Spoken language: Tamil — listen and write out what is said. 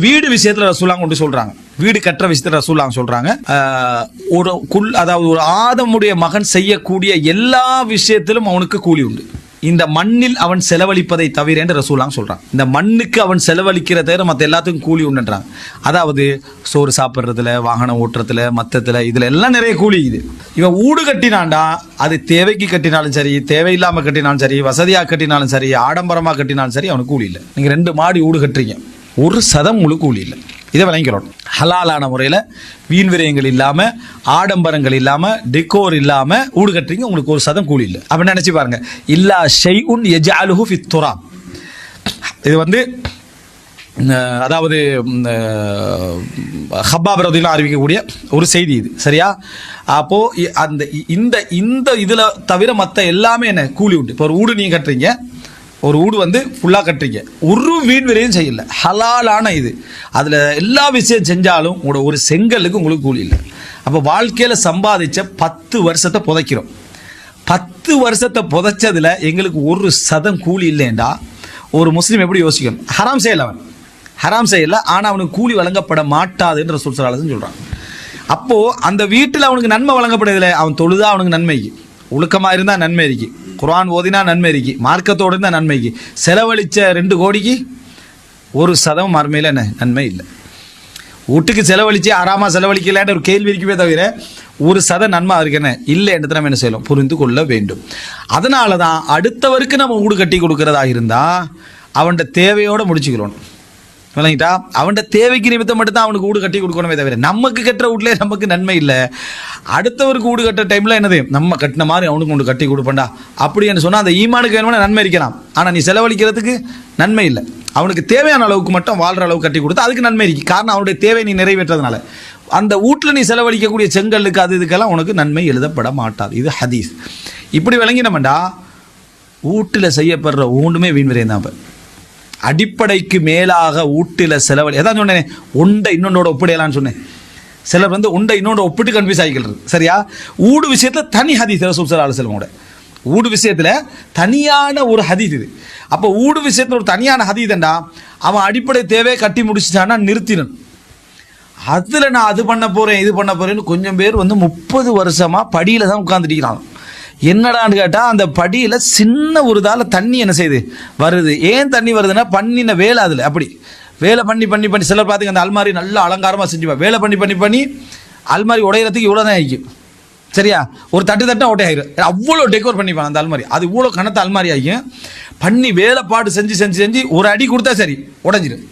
வீடு விஷயத்துல ரசூலுல்லாஹ் கொண்டு சொல்றாங்க, வீடு கட்டுற விஷயத்துல ரசூலுல்லாஹ் சொல்றாங்க, அதாவது ஒரு ஆதமுடைய மகன் செய்யக்கூடிய எல்லா விஷயத்திலும் அவனுக்கு கூலி உண்டு. இந்த மண்ணில் அவன் செலவழிப்பதை தவிர என்று ரசூலுல்லாஹ் சொல்றான். இந்த மண்ணுக்கு அவன் செலவழிக்கிற தவிர மற்ற எல்லாத்துக்கும் கூலி உண்டுன்றாங்க. அதாவது சோறு சாப்பிட்றதுல, வாகனம் ஓட்டுறதுல, மற்றத்துல இதுல எல்லாம் நிறைய கூலி. இது இவன் வீடு கட்டினான்டா, அது தேவைக்கு கட்டினாலும் சரி, தேவையில்லாம கட்டினாலும் சரி, வசதியா கட்டினாலும் சரி, ஆடம்பரமா கட்டினாலும் சரி, அவனுக்கு கூலி இல்லை. நீங்க 2 மாடி வீடு கட்டுறீங்க, ஒரு சதம் முழு கூலி இல்லை. இதை விளங்கிக்கிறோம். ஹலாலான முறையில் வீண் விரயங்கள் இல்லாம, ஆடம்பரங்கள் இல்லாம, டெக்கோர் இல்லாம வீடு கட்டுறீங்க, உங்களுக்கு ஒரு சதம் கூலி இல்லை. அப்படி நினைச்சு பாருங்க. இல்லா ஷைஉன் யஜஅலுஹு ஃபித் துராப். இது அதாவது ஹப்பாப் ரலியல்லாஹு அறிவிக்கக்கூடிய ஒரு செய்தி இது, சரியா? அப்போ அந்த இந்த இதுல தவிர மற்ற எல்லாமே என்ன கூலி உண்டு. இப்போ ஒரு வீடு நீங்க கட்டுறீங்க, ஒரு வீடு ஃபுல்லாக கட்டுறீங்க, ஒரு வீண் விரையும் செய்யல, ஹலாலான இது, அதில் எல்லா விஷயம் செஞ்சாலும் உங்களோட ஒரு செங்கலுக்கு உங்களுக்கு கூலி இல்லை. அப்போ வாழ்க்கையில் சம்பாதிச்ச 10 வருஷத்தை புதைக்கிறோம். 10 வருஷத்தை புதைச்சதில் எங்களுக்கு ஒரு சதம் கூலி இல்லைண்டா ஒரு முஸ்லீம் எப்படி யோசிக்கணும்? ஹராம் செய்யலை, அவன் ஹராம் செய்யலை, ஆனால் அவனுக்கு கூலி வழங்கப்பட மாட்டாது என்று ரசூல் ஸல்லல்லாஹு அலைஹி வஸல்லம் சொல்கிறான். அப்போது அந்த வீட்டில் அவனுக்கு நன்மை வழங்கப்படுதில்லை. அவன் தொழுதா அவனுக்கு நன்மைக்கு, ஒழுக்கமாக இருந்தால் நன்மை இருக்கு, குர்ஆன் ஓதினா நன்மை இருக்கு, மார்க்கத்தோடு இருந்தால் நன்மைக்கு, செலவழித்த 2 கோடிக்கு ஒரு சதம் மறுமையில் நன்மை இல்லை. வீட்டுக்கு செலவழித்து ஆறாமா செலவழிக்கலான்ற ஒரு கேள்வி இருக்கவே தவிர ஒரு சதம் நன்மை இருக்குன்னு இல்லை என்று நம்ம என்ன செய்யலாம், புரிந்து கொள்ள வேண்டும். அதனால தான் அடுத்தவருக்கு நம்ம வீடு கட்டி கொடுக்கறதா இருந்தால் அவன்கிட்ட தேவையோடு முடிச்சுக்கிறோம். விளங்கிட்டா? அவன்கிட்ட தேவைக்கு நிமித்தம் மட்டும்தான் அவனுக்கு வீடு கட்டி கொடுக்கணுமே தவிர நமக்கு கட்டுற வீட்டிலே நமக்கு நன்மை இல்லை. அடுத்தவருக்கு வீடு கட்டுற டைமில் என்னது, நம்ம கட்டின மாதிரி அவனுக்கு ஒன்று கட்டி கொடுப்பேன்டா அப்படின்னு சொன்னால் அந்த ஈமானுக்கு வேணும்னா நன்மை இருக்கலாம். ஆனால் நீ செலவழிக்கிறதுக்கு நன்மை இல்லை. அவனுக்கு தேவையான அளவுக்கு மட்டும் வாழ்கிற அளவுக்கு கட்டி கொடுத்தா அதுக்கு நன்மை இருக்கு. காரணம் அவனுடைய தேவை நீ நிறைவேற்றதுனால. அந்த வீட்டில் நீ செலவழிக்கக்கூடிய செங்கலுக்கு அது இதுக்கெல்லாம் உனக்கு நன்மை எழுதப்பட மாட்டாது. இது ஹதீஸ். இப்படி விளங்கினோம்டா வீட்டில் செய்யப்படுற ஒன்றுமே வீண் விரையும் தான். அடிப்படைக்கு மேலாக வீட்டில் செலவழி எதான் சொன்னேன், ஒன்றை இன்னொன்னோட ஒப்பிடையலான்னு சொன்னேன். சிலர் ஒன்றை இன்னொன்று ஒப்பிட்டு கன்ஃபியூஸ் ஆகிக்கிறது, சரியா? ஊடு விஷயத்தில் தனி ஹதீஸ் ரசூல் ஸல்லல்லாஹு அலைஹி வஸல்லம். ஊடு விஷயத்தில் தனியான ஒரு ஹதீஸ் இது. அப்போ ஊடு விஷயத்தில் ஒரு தனியான ஹதீஸ்ண்டா அவன் அடிப்படை தேவையை கட்டி முடிச்சுட்டான்னா நிறுத்தினன். அதில் நான் அது பண்ண போகிறேன் இது பண்ண போகிறேன்னு கொஞ்சம் பேர் 30 வருஷமாக படியில் தான் உட்காந்துட்டிக்கிறான். என்னடான்னு கேட்டால் அந்த படியில் சின்ன ஒரு தால தண்ணி என்ன செய்யுது வருது. ஏன் தண்ணி வருதுன்னா பண்ணின வேலை, அதில் அப்படி வேலை பண்ணி பண்ணி பண்ணி சிலர் பார்த்துங்க அந்த அல்மாரி நல்லா அலங்காரமாக செஞ்சுப்பா, வேலை பண்ணி பண்ணி பண்ணி அல்மாரி உடையிறதுக்கு இவ்வளோ தான் ஆகிக்கும், சரியா? ஒரு தட்டு உடையாயிரும், அவ்வளோ டெக்கோர் பண்ணிப்பாங்க அந்த அல்மாரி. அது இவ்வளோ கனத்த அல்மாரி ஆகிக்கும். பண்ணி வேலைப்பாடு செஞ்சு செஞ்சு செஞ்சு ஒரு அடி கொடுத்தா சரி உடஞ்சிடும்.